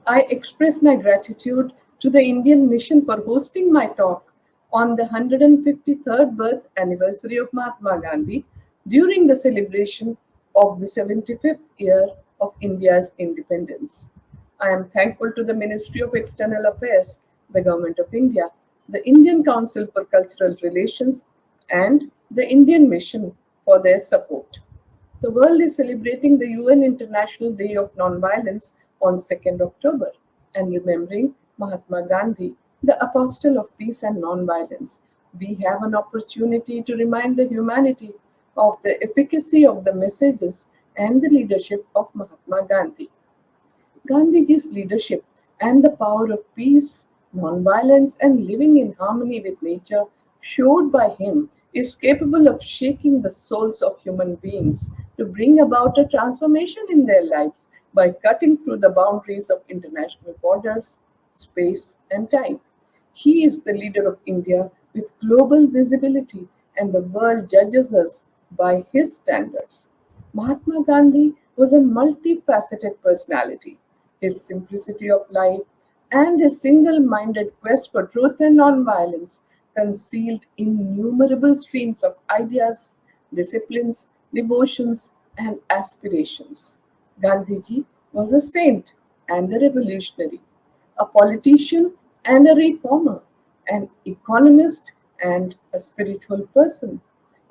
I express my gratitude to the Indian Mission for hosting my talk on the 153rd birth anniversary of Mahatma Gandhi during the celebration of the 75th year of India's independence. I am thankful to the Ministry of External Affairs, the Government of India, the Indian Council for Cultural Relations, and the Indian Mission for their support. The world is celebrating the UN International Day of Nonviolence on 2nd October and remembering Mahatma Gandhi, the apostle of peace and nonviolence. We have an opportunity to remind the humanity of the efficacy of the messages and the leadership of Mahatma Gandhi. Gandhiji's leadership and the power of peace, nonviolence, and living in harmony with nature, showed by him, is capable of shaking the souls of human beings to bring about a transformation in their lives by cutting through the boundaries of international borders, space, and time. He is the leader of India with global visibility, and the world judges us by his standards. Mahatma Gandhi was a multifaceted personality. His simplicity of life and his single minded quest for truth and nonviolence concealed innumerable streams of ideas, disciplines, devotions, and aspirations. Gandhiji was a saint and a revolutionary, a politician and a reformer, an economist and a spiritual person,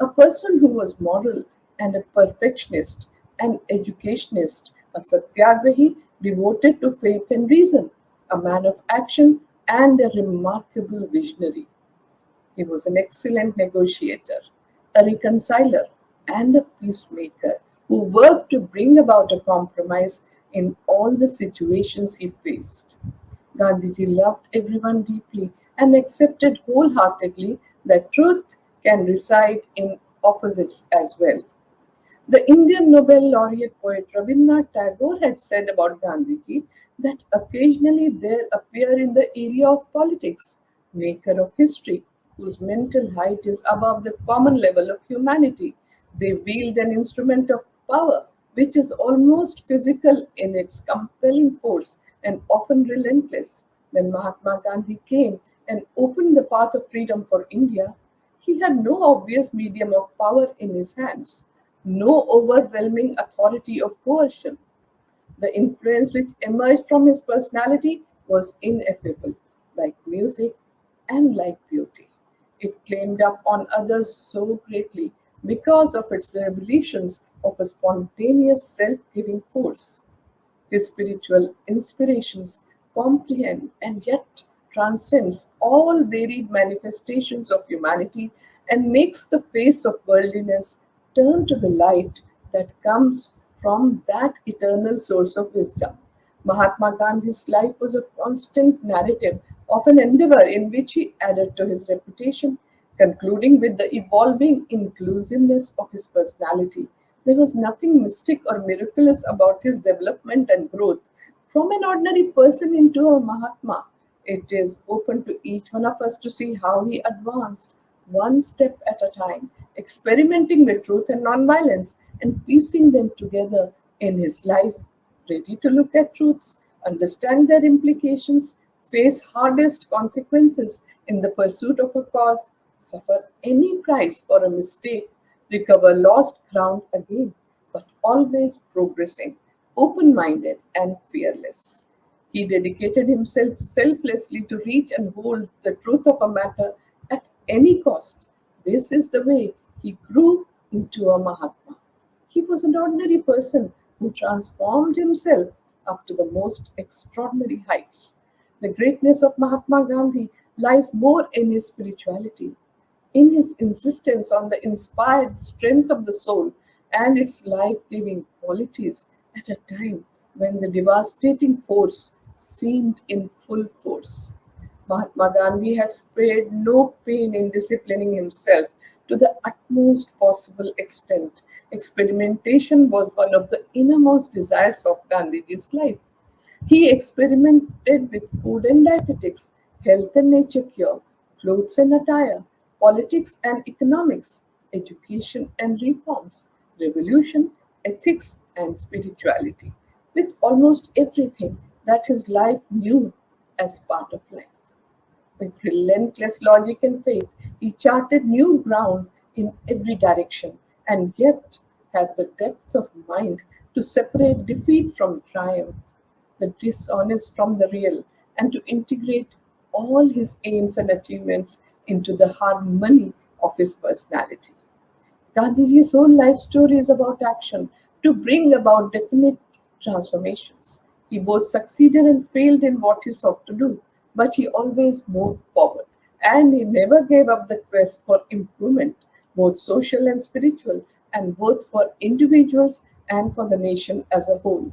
a person who was moral and a perfectionist, an educationist, a satyagrahi devoted to faith and reason, a man of action and a remarkable visionary. He was an excellent negotiator, a reconciler, and a peacemaker who worked to bring about a compromise in all the situations he faced. Gandhiji loved everyone deeply and accepted wholeheartedly that truth can reside in opposites as well. The Indian Nobel laureate poet Rabindranath Tagore had said about Gandhiji that occasionally there appear in the area of politics, maker of history, whose mental height is above the common level of humanity. They wield an instrument of power which is almost physical in its compelling force and often relentless. When Mahatma Gandhi came and opened the path of freedom for India, he had no obvious medium of power in his hands, no overwhelming authority of coercion. The influence which emerged from his personality was ineffable, like music and like beauty. It claimed up on others so greatly because of its revelations of a spontaneous self giving force. His spiritual inspirations comprehend and yet transcends all varied manifestations of humanity and makes the face of worldliness turn to the light that comes from that eternal source of wisdom. Mahatma Gandhi's life was a constant narrative of an endeavor in which he added to his reputation, concluding with the evolving inclusiveness of his personality. There was nothing mystic or miraculous about his development and growth. From an ordinary person into a Mahatma, it is open to each one of us to see how he advanced, one step at a time, experimenting with truth and nonviolence and piecing them together in his life, ready to look at truths, understand their implications, face hardest consequences in the pursuit of a cause, suffer any price for a mistake, recover lost ground again, but always progressing, open minded, and fearless. He dedicated himself selflessly to reach and hold the truth of a matter at any cost. This is the way he grew into a Mahatma. He was an ordinary person who transformed himself up to the most extraordinary heights. The greatness of Mahatma Gandhi lies more in his spirituality, in his insistence on the inspired strength of the soul and its life giving qualities at a time when the devastating force seemed in full force. Mahatma Gandhi had spared no pain in disciplining himself to the utmost possible extent. Experimentation was one of the innermost desires of Gandhiji's life. He experimented with food and dietetics, health and nature cure, clothes and attire, politics and economics, education and reforms, revolution, ethics and spirituality. With almost everything, that his life knew as part of life. With relentless logic and faith, he charted new ground in every direction, and yet had the depth of mind to separate defeat from triumph, the dishonest from the real, and to integrate all his aims and achievements into the harmony of his personality. Gandhiji's whole life story is about action to bring about definite transformations. He both succeeded and failed in what he sought to do, but he always moved forward. And he never gave up the quest for improvement, both social and spiritual, and both for individuals and for the nation as a whole.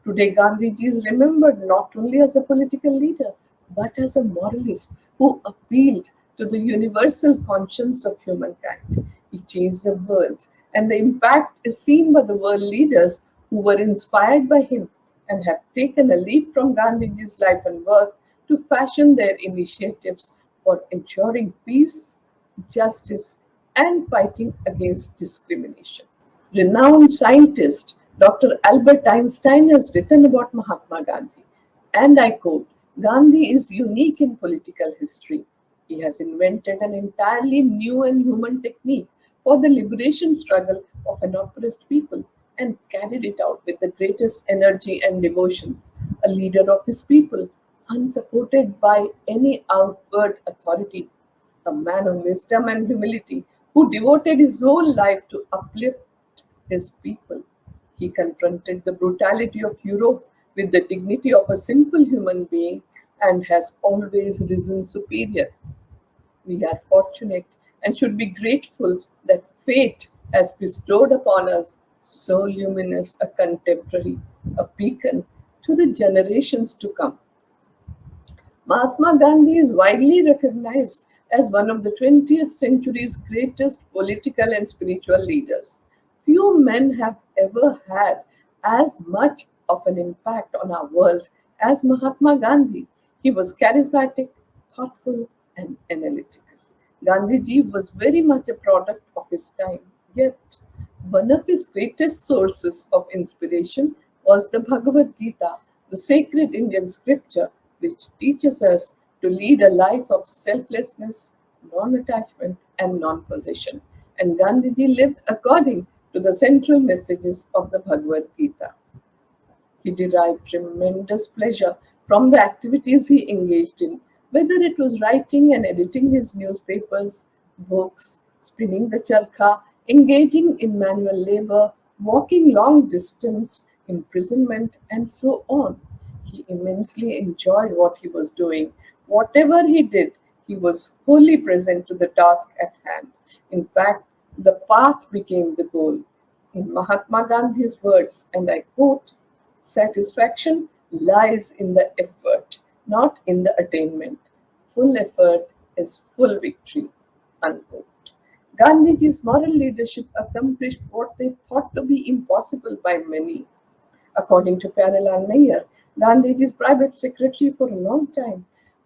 Today, Gandhiji is remembered not only as a political leader, but as a moralist who appealed to the universal conscience of humankind. He changed the world, and the impact is seen by the world leaders who were inspired by him and have taken a leaf from Gandhiji's life and work to fashion their initiatives for ensuring peace, justice, and fighting against discrimination. Renowned scientist Dr. Albert Einstein has written about Mahatma Gandhi, and I quote, Gandhi is unique in political history. He has invented an entirely new and human technique for the liberation struggle of an oppressed people and carried it out with the greatest energy and devotion. A leader of his people, unsupported by any outward authority, a man of wisdom and humility who devoted his whole life to uplift his people. He confronted the brutality of Europe with the dignity of a simple human being and has always risen superior. We are fortunate and should be grateful that fate has bestowed upon us so luminous a contemporary, a beacon to the generations to come. Mahatma Gandhi is widely recognized as one of the 20th century's greatest political and spiritual leaders. Few men have ever had as much of an impact on our world as Mahatma Gandhi. He was charismatic, thoughtful, and analytical. Gandhiji was very much a product of his time, yet one of his greatest sources of inspiration was the Bhagavad Gita, the sacred Indian scripture which teaches us to lead a life of selflessness, non attachment, and non possession. And Gandhiji lived according to the central messages of the Bhagavad Gita. He derived tremendous pleasure from the activities he engaged in, whether it was writing and editing his newspapers, books, spinning the charkha, engaging in manual labor, walking long distance, imprisonment, and so on. He immensely enjoyed what he was doing. Whatever he did, he was wholly present to the task at hand. In fact, the path became the goal. In Mahatma Gandhi's words, and I quote, satisfaction lies in the effort, not in the attainment. Full effort is full victory. Unquote. Gandhiji's moral leadership accomplished what they thought to be impossible by many. According to Pyarelal Nair, Gandhiji's private secretary for a long time,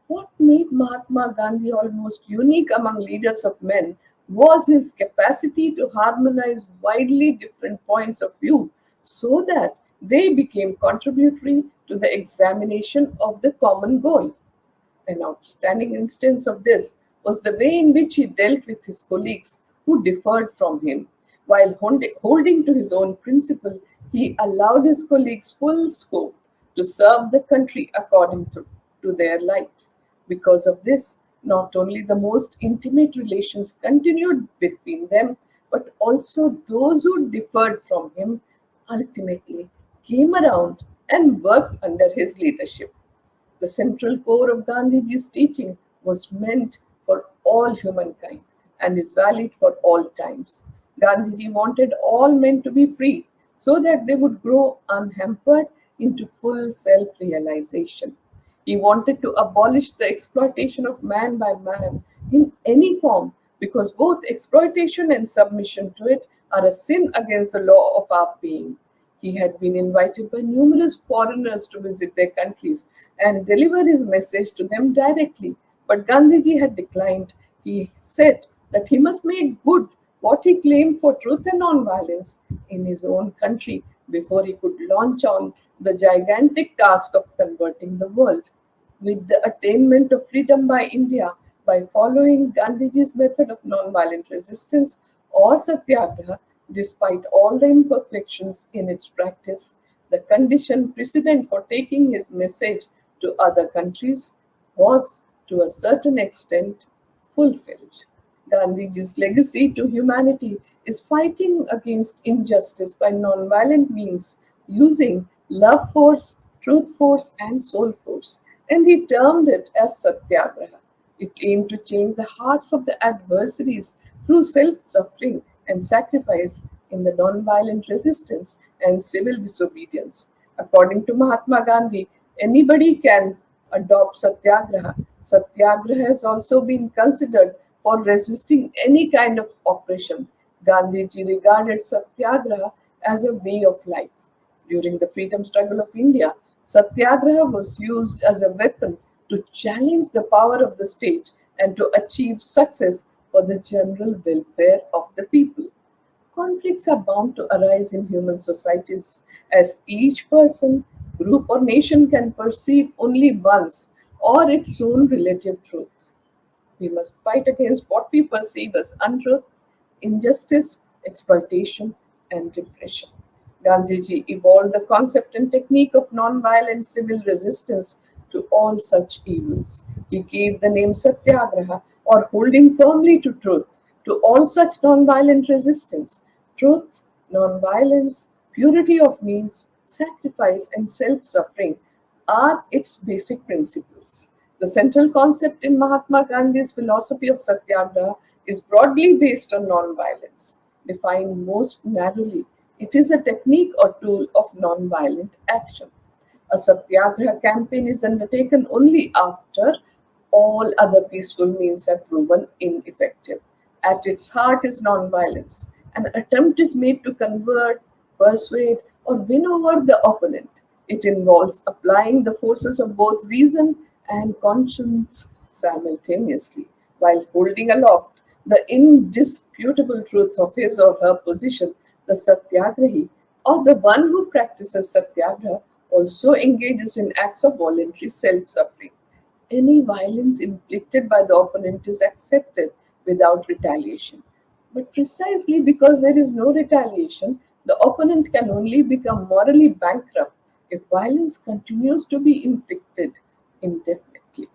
what made Mahatma Gandhi almost unique among leaders of men was his capacity to harmonize widely different points of view so that they became contributory to the examination of the common goal. An outstanding instance of this was the way in which he dealt with his colleagues who differed from him. While holding to his own principle, he allowed his colleagues full scope to serve the country according to their light. Because of this, not only the most intimate relations continued between them, but also those who differed from him ultimately came around and worked under his leadership. The central core of Gandhiji's teaching was meant for all humankind and is valid for all times. Gandhiji wanted all men to be free so that they would grow unhampered into full self realization. He wanted to abolish the exploitation of man by man in any form because both exploitation and submission to it are a sin against the law of our being. He had been invited by numerous foreigners to visit their countries and deliver his message to them directly, but Gandhiji had declined. He said that he must make good what he claimed for truth and non-violence in his own country before he could launch on the gigantic task of converting the world. With the attainment of freedom by India by following Gandhiji's method of non-violent resistance or satyagraha, despite all the imperfections in its practice, the condition precedent for taking his message to other countries was, to a certain extent, fulfilled. Gandhiji's legacy to humanity is fighting against injustice by non-violent means using love force, truth force, and soul force, and he termed it as Satyagraha. It aimed to change the hearts of the adversaries through self suffering and sacrifice in the non-violent resistance and civil disobedience. According to Mahatma Gandhi, anybody can adopt Satyagraha. Satyagraha has also been considered for resisting any kind of oppression. Gandhiji regarded Satyagraha as a way of life. During the freedom struggle of India, Satyagraha was used as a weapon to challenge the power of the state and to achieve success for the general welfare of the people. Conflicts are bound to arise in human societies as each person, group, or nation can perceive only one's or its own relative truth. We must fight against what we perceive as untruth, injustice, exploitation, and repression. Gandhiji evolved the concept and technique of non-violent civil resistance to all such evils. He gave the name Satyagraha, or holding firmly to truth, to all such non-violent resistance. Truth, non-violence, purity of means, sacrifice, and self-suffering are its basic principles. The central concept in Mahatma Gandhi's philosophy of Satyagraha is broadly based on non-violence. Defined most narrowly, it is a technique or tool of non-violent action. A Satyagraha campaign is undertaken only after all other peaceful means have proven ineffective. At its heart is non-violence. An attempt is made to convert, persuade, or win over the opponent. It involves applying the forces of both reason and conscience simultaneously, while holding aloft the indisputable truth of his or her position. The Satyagrahi, or the one who practices Satyagraha, also engages in acts of voluntary self suffering. Any violence inflicted by the opponent is accepted without retaliation. But precisely because there is no retaliation, the opponent can only become morally bankrupt if violence continues to be inflicted indefinitely.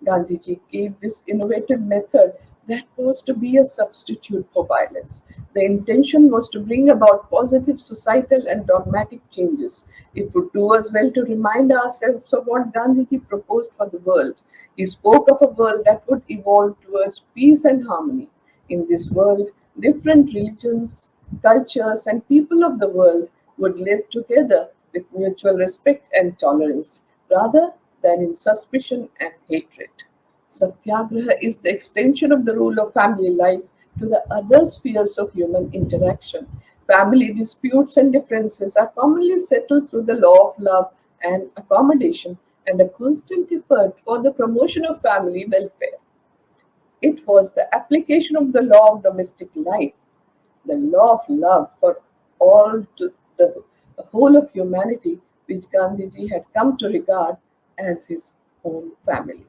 Gandhiji gave this innovative method that was to be a substitute for violence. The intention was to bring about positive societal and dogmatic changes. It would do us well to remind ourselves of what Gandhiji proposed for the world. He spoke of a world that would evolve towards peace and harmony. In this world, different religions, cultures, and people of the world would live together with mutual respect and tolerance, rather than in suspicion and hatred. Satyagraha is the extension of the rule of family life to the other spheres of human interaction. Family disputes and differences are commonly settled through the law of love and accommodation and a constant effort for the promotion of family welfare. It was the application of the law of domestic life, the law of love for all to the whole of humanity, which Gandhiji had come to regard as his own family.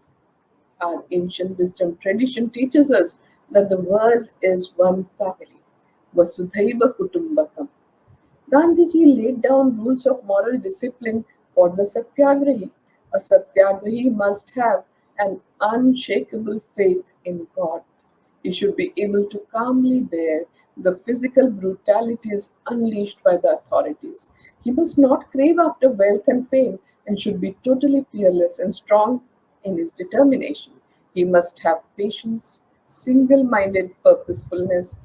Our ancient wisdom tradition teaches us that the world is one family, Vasudhaiva Kutumbakam. Gandhiji laid down rules of moral discipline for the Satyagrahi. A Satyagrahi must have an unshakable faith in God. He should be able to calmly bear the physical brutalities unleashed by the authorities. He must not crave after wealth and fame and should be totally fearless and strong in his determination. He must have patience, single minded purposefulness,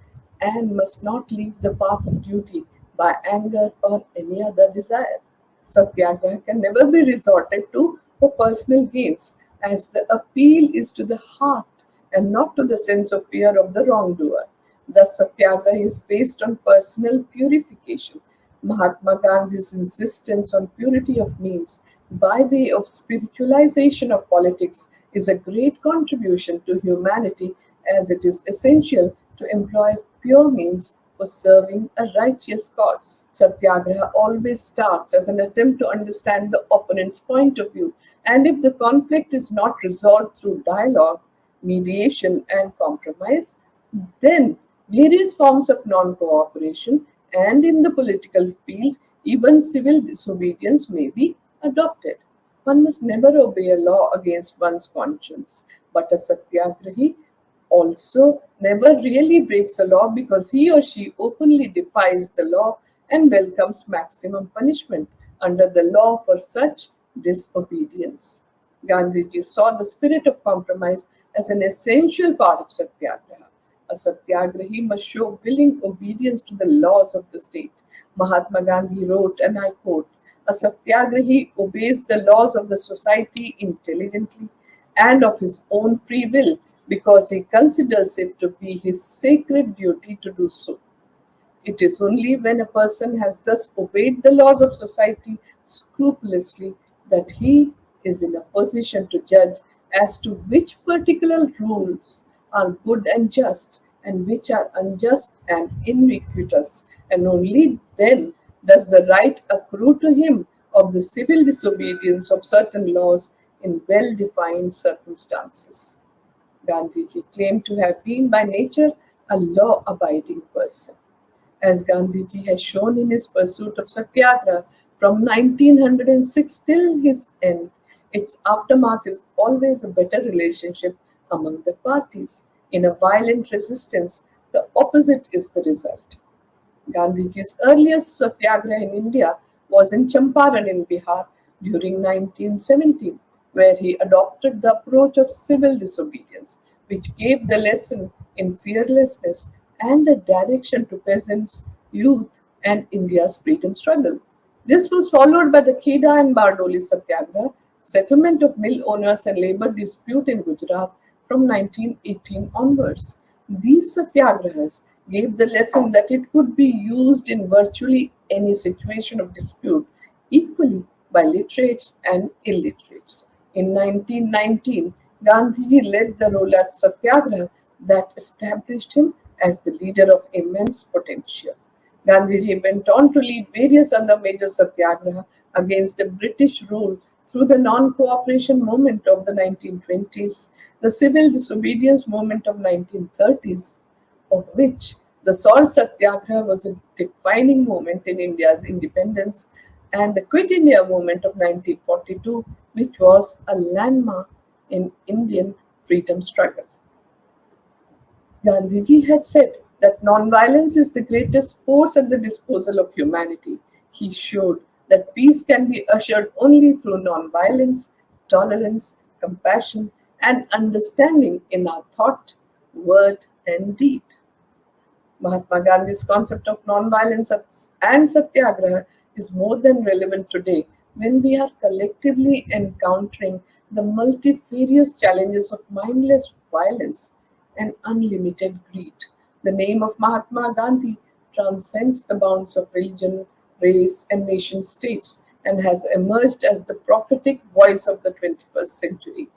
and must not leave the path of duty by anger or any other desire. Satyagraha can never be resorted to for personal gains, as the appeal is to the heart and not to the sense of fear of the wrongdoer. Thus, Satyagraha is based on personal purification. Mahatma Gandhi's insistence on purity of means by way of spiritualization of politics is a great contribution to humanity as it is essential to employ pure means for serving a righteous cause. Satyagraha always starts as an attempt to understand the opponent's point of view, and if the conflict is not resolved through dialogue, mediation, and compromise, then various forms of non cooperation and in the political field, even civil disobedience may be adopted. One must never obey a law against one's conscience, but a satyagrahi also never really breaks a law because he or she openly defies the law and welcomes maximum punishment under the law for such disobedience. Gandhiji saw the spirit of compromise as an essential part of Satyagraha. A Satyagrahi must show willing obedience to the laws of the state. Mahatma Gandhi wrote, and I quote, "A Satyagrahi obeys the laws of the society intelligently and of his own free will because he considers it to be his sacred duty to do so. It is only when a person has thus obeyed the laws of society scrupulously that he is in a position to judge as to which particular rules are good and just and which are unjust and iniquitous, and only then does the right accrue to him of the civil disobedience of certain laws in well defined circumstances." Gandhiji claimed to have been by nature a law abiding person. As Gandhiji has shown in his pursuit of Satyagraha from 1906 till his end, its aftermath is always a better relationship among the parties. In a violent resistance, the opposite is the result. Gandhiji's earliest satyagraha in India was in Champaran in Bihar during 1917, where he adopted the approach of civil disobedience, which gave the lesson in fearlessness and a direction to peasants, youth, and India's freedom struggle. This was followed by the Kheda and Bardoli Satyagraha, settlement of mill owners and labor dispute in Gujarat from 1918 onwards. These satyagrahas gave the lesson that it could be used in virtually any situation of dispute, equally by literates and illiterates. In 1919, Gandhiji led the Rolat Satyagraha that established him as the leader of immense potential. Gandhiji went on to lead various other major satyagraha against the British rule through the non-cooperation movement of the 1920s, the civil disobedience movement of 1930s, of which the Salt Satyagraha was a defining moment in India's independence, and the Quit India movement of 1942, which was a landmark in Indian freedom struggle. Gandhiji had said that nonviolence is the greatest force at the disposal of humanity. He showed that peace can be assured only through nonviolence, tolerance, compassion, and understanding in our thought, word, and deed. Mahatma Gandhi's concept of nonviolence and satyagraha is more than relevant today when we are collectively encountering the multifarious challenges of mindless violence and unlimited greed. The name of Mahatma Gandhi transcends the bounds of religion, race, and nation states and has emerged as the prophetic voice of the 21st century.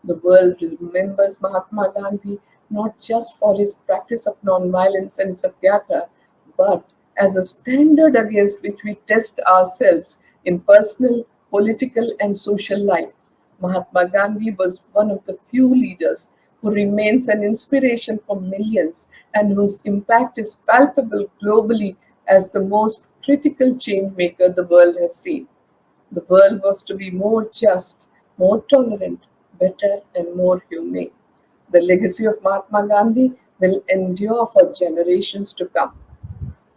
The world remembers Mahatma Gandhi not just for his practice of nonviolence and satyagraha, but as a standard against which we test ourselves in personal, political, and social life. Mahatma Gandhi was one of the few leaders who remains an inspiration for millions and whose impact is palpable globally as the most critical change maker the world has seen. The world was to be more just, more tolerant, better, and more humane. The legacy of Mahatma Gandhi will endure for generations to come.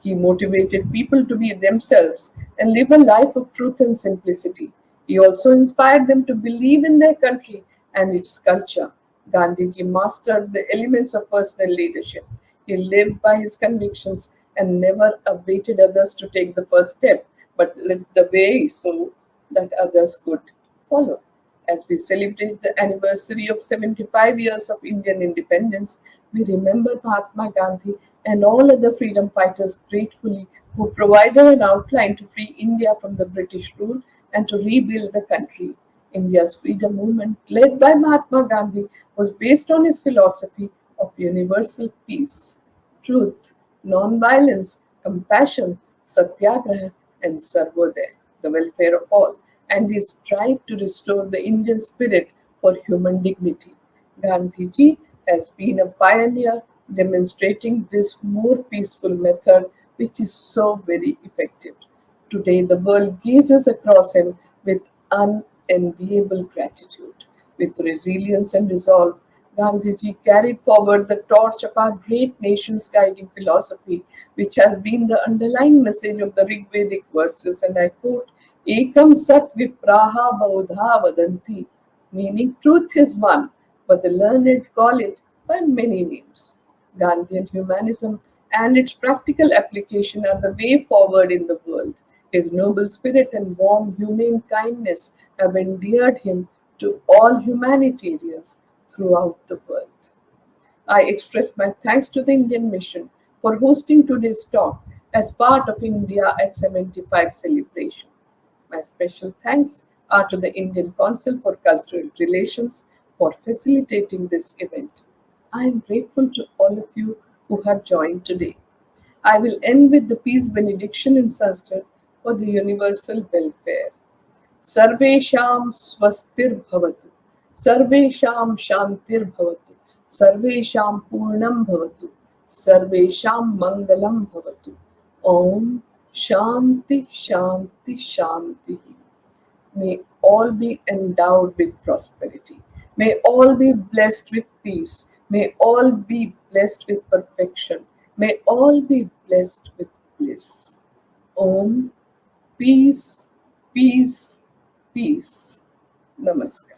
He motivated people to be themselves and live a life of truth and simplicity. He also inspired them to believe in their country and its culture. Gandhiji mastered the elements of personal leadership. He lived by his convictions and never awaited others to take the first step, but led the way so that others could follow. As we celebrate the anniversary of 75 years of Indian independence, we remember Mahatma Gandhi and all other freedom fighters gratefully who provided an outline to free India from the British rule and to rebuild the country. India's freedom movement, led by Mahatma Gandhi, was based on his philosophy of universal peace, truth, non-violence, compassion, Satyagraha, and Sarvodaya, the welfare of all, and he strived to restore the Indian spirit for human dignity. Gandhiji has been a pioneer demonstrating this more peaceful method, which is so very effective. Today, the world gazes across him with unenviable gratitude. With resilience and resolve, Gandhiji carried forward the torch of our great nation's guiding philosophy, which has been the underlying message of the Rigvedic verses, and I quote, Ekam Sat Vipraha Baudha Vadanti, meaning truth is one, but the learned call it by many names. Gandhian humanism and its practical application are the way forward in the world. His noble spirit and warm, humane kindness have endeared him to all humanitarians throughout the world. I express my thanks to the Indian Mission for hosting today's talk as part of India at 75 celebration. My special thanks are to the Indian Council for Cultural Relations for facilitating this event. I am grateful to all of you who have joined today. I will end with the peace benediction in Sanskrit for the universal welfare. सर्वेषां स्वस्तिर्भवतु सर्वेषां शान्तिर्भवतु सर्वेषां पूर्णं भवतु सर्वेषां मङ्गलं भवतु ॐ शान्ति शान्ति शान्तिः. May all be endowed with prosperity. May all be blessed with peace. May all be blessed with perfection. May all be blessed with bliss. Om. Peace, peace, peace. Namaskar.